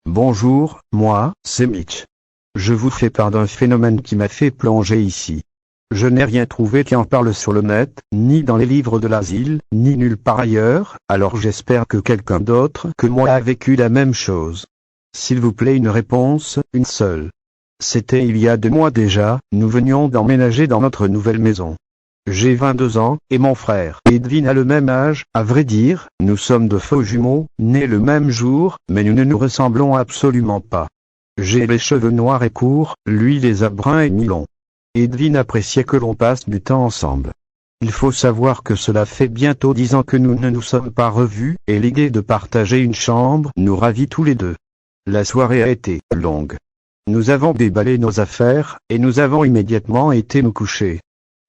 Bonjour, moi, c'est Mitch. Je vous fais part d'un phénomène qui m'a fait plonger ici. Je n'ai rien trouvé qui en parle sur le net, ni dans les livres de l'asile, ni nulle part ailleurs, alors j'espère que quelqu'un d'autre que moi a vécu la même chose. S'il vous plaît, une réponse, une seule. C'était il y a 2 mois déjà, nous venions d'emménager dans notre nouvelle maison. J'ai 22 ans, et mon frère Edwin a le même âge, à vrai dire, nous sommes de faux jumeaux, nés le même jour, mais nous ne nous ressemblons absolument pas. J'ai les cheveux noirs et courts, lui les a bruns et mi-longs. Edwin appréciait que l'on passe du temps ensemble. Il faut savoir que cela fait bientôt 10 ans que nous ne nous sommes pas revus, et l'idée de partager une chambre nous ravit tous les deux. La soirée a été longue. Nous avons déballé nos affaires, et nous avons immédiatement été nous coucher.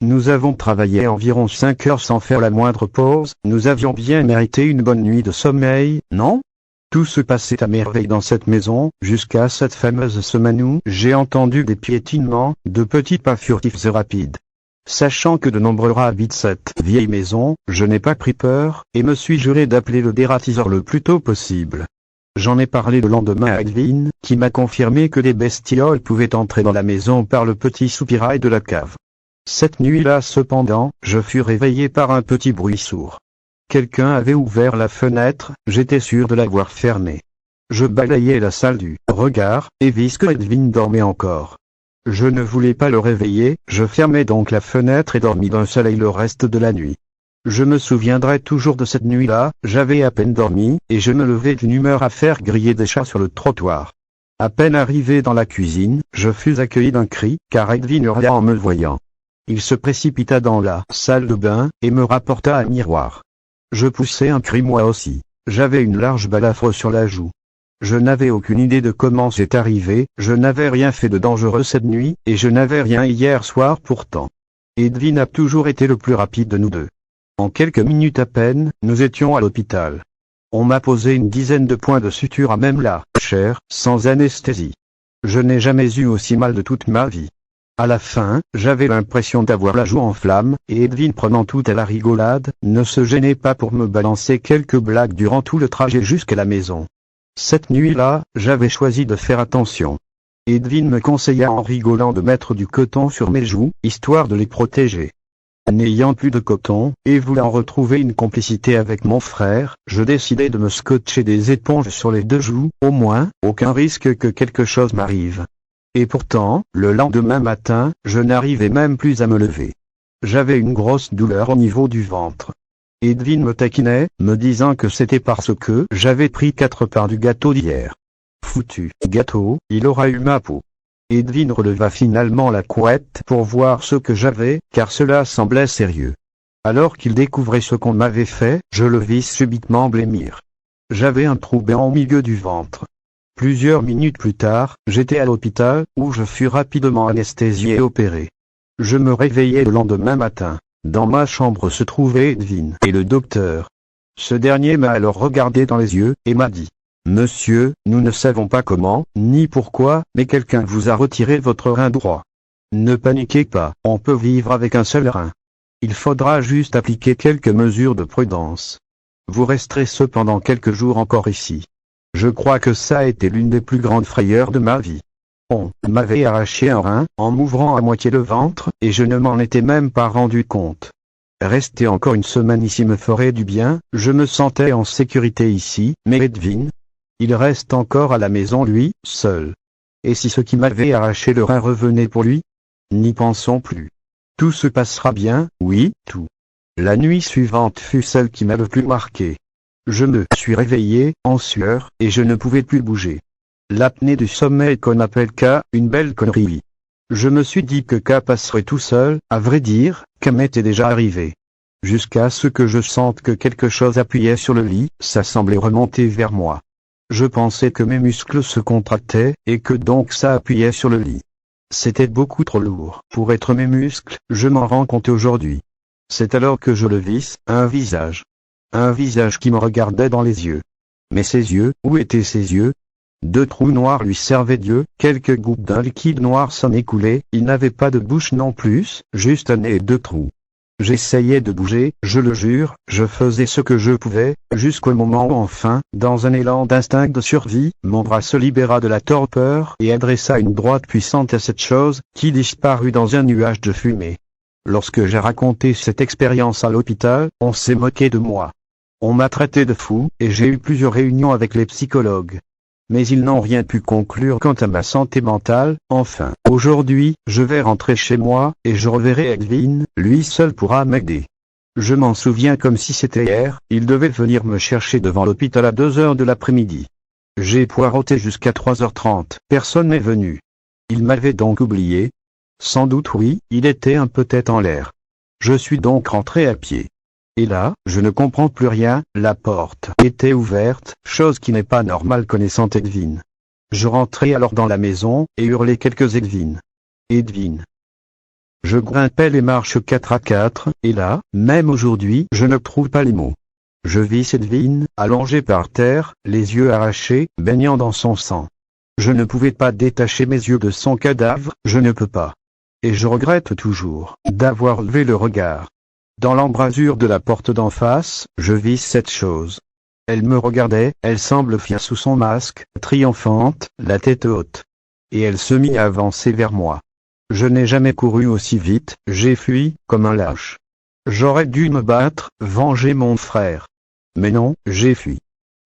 Nous avons travaillé environ 5 heures sans faire la moindre pause, nous avions bien mérité une bonne nuit de sommeil, non ? Tout se passait à merveille dans cette maison, jusqu'à cette fameuse semaine où j'ai entendu des piétinements, de petits pas furtifs et rapides. Sachant que de nombreux rats habitent cette vieille maison, je n'ai pas pris peur, et me suis juré d'appeler le dératiseur le plus tôt possible. J'en ai parlé le lendemain à Edwin, qui m'a confirmé que des bestioles pouvaient entrer dans la maison par le petit soupirail de la cave. Cette nuit-là cependant, je fus réveillé par un petit bruit sourd. Quelqu'un avait ouvert la fenêtre, j'étais sûr de l'avoir fermée. Je balayais la salle du regard, et vis que Edwin dormait encore. Je ne voulais pas le réveiller, je fermai donc la fenêtre et dormis d'un soleil le reste de la nuit. Je me souviendrai toujours de cette nuit-là, j'avais à peine dormi, et je me levai d'une humeur à faire griller des chats sur le trottoir. À peine arrivé dans la cuisine, je fus accueilli d'un cri, car Edwin hurla en me voyant. Il se précipita dans la salle de bain, et me rapporta un miroir. Je poussai un cri moi aussi. J'avais une large balafre sur la joue. Je n'avais aucune idée de comment c'est arrivé, je n'avais rien fait de dangereux cette nuit, et je n'avais rien hier soir pourtant. Edwin a toujours été le plus rapide de nous deux. En quelques minutes à peine, nous étions à l'hôpital. On m'a posé une dizaine de points de suture à même la chair, sans anesthésie. Je n'ai jamais eu aussi mal de toute ma vie. À la fin, j'avais l'impression d'avoir la joue en flammes, et Edwin, prenant tout à la rigolade, ne se gênait pas pour me balancer quelques blagues durant tout le trajet jusqu'à la maison. Cette nuit-là, j'avais choisi de faire attention. Edwin me conseilla en rigolant de mettre du coton sur mes joues, histoire de les protéger. N'ayant plus de coton, et voulant retrouver une complicité avec mon frère, je décidai de me scotcher des éponges sur les 2 joues, au moins, aucun risque que quelque chose m'arrive. Et pourtant, le lendemain matin, je n'arrivais même plus à me lever. J'avais une grosse douleur au niveau du ventre. Edwin me taquinait, me disant que c'était parce que j'avais pris 4 parts du gâteau d'hier. Foutu gâteau, il aura eu ma peau. Edwin releva finalement la couette pour voir ce que j'avais, car cela semblait sérieux. Alors qu'il découvrait ce qu'on m'avait fait, je le vis subitement blêmir. J'avais un trou béant au milieu du ventre. Plusieurs minutes plus tard, j'étais à l'hôpital, où je fus rapidement anesthésié et opéré. Je me réveillai le lendemain matin. Dans ma chambre se trouvait Edwin et le docteur. Ce dernier m'a alors regardé dans les yeux, et m'a dit : « Monsieur, nous ne savons pas comment, ni pourquoi, mais quelqu'un vous a retiré votre rein droit. Ne paniquez pas, on peut vivre avec un seul rein. Il faudra juste appliquer quelques mesures de prudence. Vous resterez cependant quelques jours encore ici. Je crois que ça a été l'une des plus grandes frayeurs de ma vie. On m'avait arraché un rein, en m'ouvrant à moitié le ventre, et je ne m'en étais même pas rendu compte. Rester encore une semaine ici me ferait du bien, je me sentais en sécurité ici, mais Edwin, il reste encore à la maison lui, seul. Et si ce qui m'avait arraché le rein revenait pour lui ? N'y pensons plus. Tout se passera bien, oui, tout. La nuit suivante fut celle qui m'a le plus marqué. Je me suis réveillé, en sueur, et je ne pouvais plus bouger. L'apnée du sommeil qu'on appelle K, une belle connerie. Je me suis dit que K passerait tout seul, à vrai dire, K m'était déjà arrivé. Jusqu'à ce que je sente que quelque chose appuyait sur le lit, ça semblait remonter vers moi. Je pensais que mes muscles se contractaient, et que donc ça appuyait sur le lit. C'était beaucoup trop lourd pour être mes muscles, je m'en rends compte aujourd'hui. C'est alors que je le vis, un visage. Un visage qui me regardait dans les yeux. Mais ses yeux, où étaient ses yeux ? 2 trous noirs lui servaient d'yeux, quelques gouttes d'un liquide noir s'en écoulaient, il n'avait pas de bouche non plus, juste un nez et 2 trous. J'essayais de bouger, je le jure, je faisais ce que je pouvais, jusqu'au moment où enfin, dans un élan d'instinct de survie, mon bras se libéra de la torpeur et adressa une droite puissante à cette chose, qui disparut dans un nuage de fumée. Lorsque j'ai raconté cette expérience à l'hôpital, on s'est moqué de moi. On m'a traité de fou, et j'ai eu plusieurs réunions avec les psychologues. Mais ils n'ont rien pu conclure quant à ma santé mentale. Enfin, aujourd'hui, je vais rentrer chez moi, et je reverrai Edwin, lui seul pourra m'aider. Je m'en souviens comme si c'était hier, il devait venir me chercher devant l'hôpital à 2 heures de l'après-midi. J'ai poireauté jusqu'à 3h30, personne n'est venu. Il m'avait donc oublié? Sans doute oui, il était un peu tête en l'air. Je suis donc rentré à pied. Et là, je ne comprends plus rien, la porte était ouverte, chose qui n'est pas normale connaissant Edwin. Je rentrai alors dans la maison, et hurlai quelques Edwin. Edwin. Je grimpais les marches 4 à 4, et là, même aujourd'hui, je ne trouve pas les mots. Je vis Edwin, allongé par terre, les yeux arrachés, baignant dans son sang. Je ne pouvais pas détacher mes yeux de son cadavre, je ne peux pas. Et je regrette toujours, d'avoir levé le regard. Dans l'embrasure de la porte d'en face, je vis cette chose. Elle me regardait, elle semble fière sous son masque, triomphante, la tête haute. Et elle se mit à avancer vers moi. Je n'ai jamais couru aussi vite, j'ai fui, comme un lâche. J'aurais dû me battre, venger mon frère. Mais non, j'ai fui.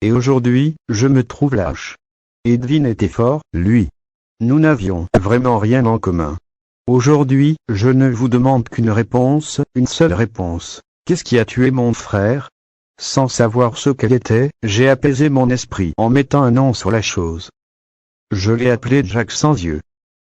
Et aujourd'hui, je me trouve lâche. Edwin était fort, lui. Nous n'avions vraiment rien en commun. Aujourd'hui, je ne vous demande qu'une réponse, une seule réponse. Qu'est-ce qui a tué mon frère? Sans savoir ce qu'elle était, j'ai apaisé mon esprit en mettant un nom sur la chose. Je l'ai appelé Jack sans yeux.